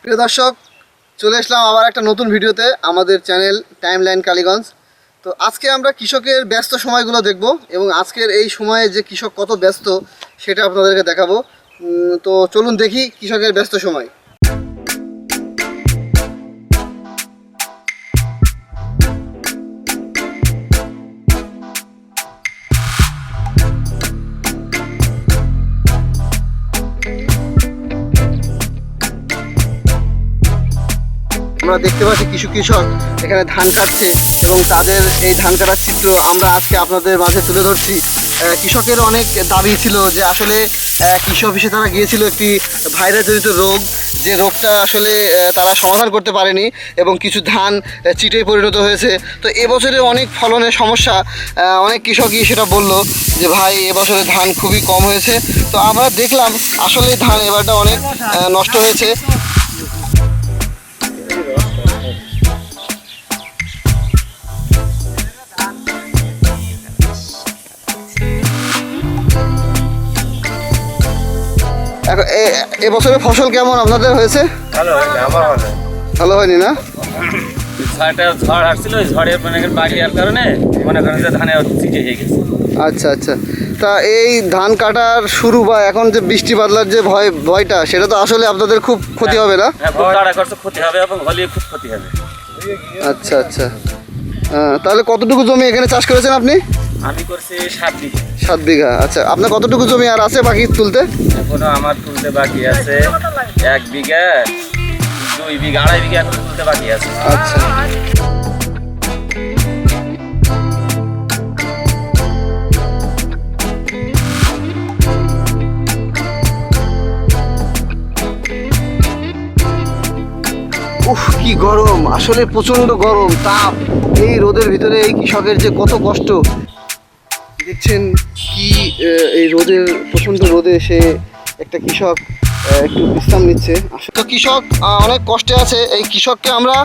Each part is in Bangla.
প্রিয় দর্শক, চলে আসলাম আবার একটা নতুন ভিডিওতে আমাদের চ্যানেল টাইমলাইন কালীগঞ্জ। তো আজকে আমরা কৃষকের ব্যস্ত সময়গুলো দেখব এবং আজকের এই সময়ে যে কৃষক কত ব্যস্ত সেটা আপনাদেরকে দেখাবো। তো চলুন দেখি কৃষকের ব্যস্ত সময়। আমরা দেখতে পাচ্ছি কিছু কৃষক এখানে ধান কাটছে এবং তাদের এই ধান কাটার চিত্র আমরা আজকে আপনাদের মাঝে তুলে ধরছি। কৃষকের অনেক দাবি ছিল যে আসলে কৃষি অফিসে তারা গিয়েছিল একটি ভাইরাসজনিত রোগ, যে রোগটা আসলে তারা সমাধান করতে পারেনি এবং কিছু ধান চিটে পরিণত হয়েছে। তো এবছরে অনেক ফলনের সমস্যা, অনেক কৃষকই সেটা বলল যে ভাই এবছরে ধান খুবই কম হয়েছে। তো আমরা দেখলাম আসলে ধান এবারটা অনেক নষ্ট হয়েছে। এবছরে ফসল কেমন আপনাদের হয়েছে? ভালো হয়নি না? ঝড় আসছিল, ওই ঝড়ের বাড়ি আর কারণে মনে করেন যে ধানে চিটে হয়ে গেছে। আচ্ছা আচ্ছা, তা এই ধান কাটার শুরু বা এখন যে বৃষ্টি বাদলার যে ভয়টা, সেটা তো আসলে আপনাদের খুব ক্ষতি হবে না? খুব কাটা খরচে ক্ষতি হবে এবং হলে খুব ক্ষতি হবে। আচ্ছা আচ্ছা, তাহলে কতটুকু জমি এখানে চাষ করেছেন আপনি? আমি করছি 7 বিঘা। 7 বিঘা। আচ্ছা, আপনার কতটুকু জমি আর আছে বাকি তুলতে? এখনো আমার তুলতে বাকি আছে 1 বিঘা, 2 বিঘা, 2.5 বিঘা এখন তুলতে বাকি আছে। আচ্ছা, উফ কি গরম, আসলে প্রচন্ড গরম, তাপ। এই রোদের ভিতরে এই কৃষকের যে কত কষ্ট দেখছেন কি, এই রোদের প্রচন্ড রোদে সে একটা কৃষক একটু বিশ্রাম নিচ্ছে। তো কৃষক অনেক কষ্টে আছে। এই কৃষককে আমরা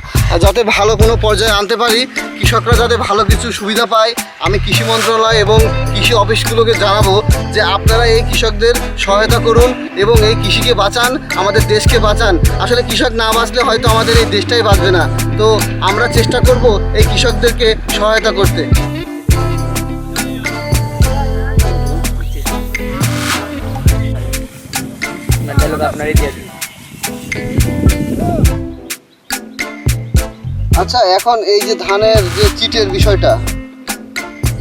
যাতে ভালো কোনো পর্যায়ে আনতে পারি, কৃষকরা যাতে ভালো কিছু সুবিধা পায়, আমি কৃষি মন্ত্রণালয় এবং কৃষি অফিসগুলোকে জানাবো যে আপনারা এই কৃষকদের সহায়তা করুন এবং এই কৃষিকে বাঁচান, আমাদের দেশকে বাঁচান। আসলে কৃষক না বাঁচলে হয়তো আমাদের এই দেশটাই বাঁচবে না। তো আমরা চেষ্টা করব এই কৃষকদেরকে সহায়তা করতে। আচ্ছা, এখন এই যে ধানের যে চিটের বিষয়টা,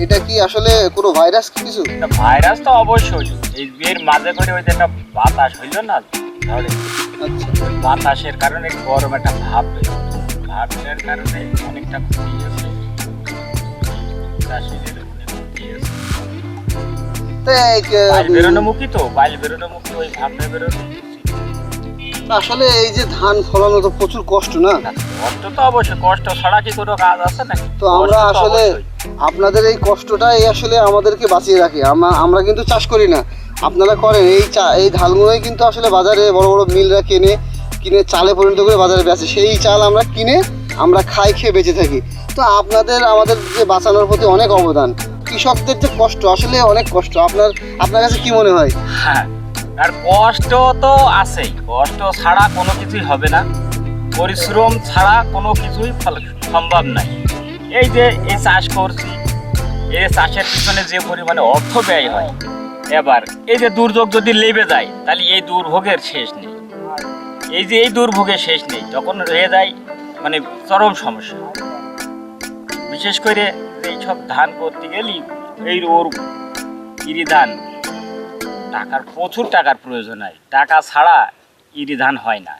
এটা কি আসলে কোনো ভাইরাস কিছু? ভাইরাস তো অবশ্যই, এই এর মাঝে করে ওই যে একটা বাতাস হইল না ঝড়ে, আচ্ছা, বাতাসের কারণে গরম একটা ভাব, ভাবের কারণে অনেকটা ক্ষতি হয়েছে চাষিদের, অনেক ক্ষতি হয়েছে। বাইল বেরোনোমুখী তো, বাইল বেরোনোমুখী, ওই ভাবটা বেরোনো। আসলে এই যে ধান ফলানো তো প্রচুর কষ্ট না? কষ্ট তো অবশ্যই, কষ্ট ছাড়া কি কোনো কাজ আছে নাকি? তো আমরা আসলে আপনাদের এই কষ্টটাই আসলে আমাদেরকে বাঁচিয়ে রাখে। আমরা কিন্তু চাষ করি না, আপনারা করেন। এই ধানগুলোই কিন্তু আসলে বাজারে বড় বড় মিলরা কিনে চালে পরিণত করে বাজারে বেচে। সেই চাল আমরা কিনে আমরা খেয়ে বেঁচে থাকি। তো আমাদের যে বাঁচানোর প্রতি অনেক অবদান। কৃষকদের যে কষ্ট, আসলে অনেক কষ্ট। আপনার কাছে কি মনে হয়? হ্যাঁ, আর কষ্ট তো আছেই, কষ্ট ছাড়া কোনো কিছুই হবে না, পরিশ্রম ছাড়া কোনো কিছুই সম্ভব নাই। এই যে এই চাষ করছি, এই চাষের পিছনে যে পরিমাণে অর্থ ব্যয় হয়, এবার এই যে দুর্যোগ যদি লেবে যায় তাহলে এই দুর্ভোগের শেষ নেই। এই যে এই দুর্ভোগের শেষ নেই, তখন রয়ে যায় চরম সমস্যা। বিশেষ করে এইসব ধান করতে গেলেই এই ওর ইরি ধান প্রচুর টাকার প্রয়োজন হয়, টাকা ছাড়া ইরি ধান হয় না।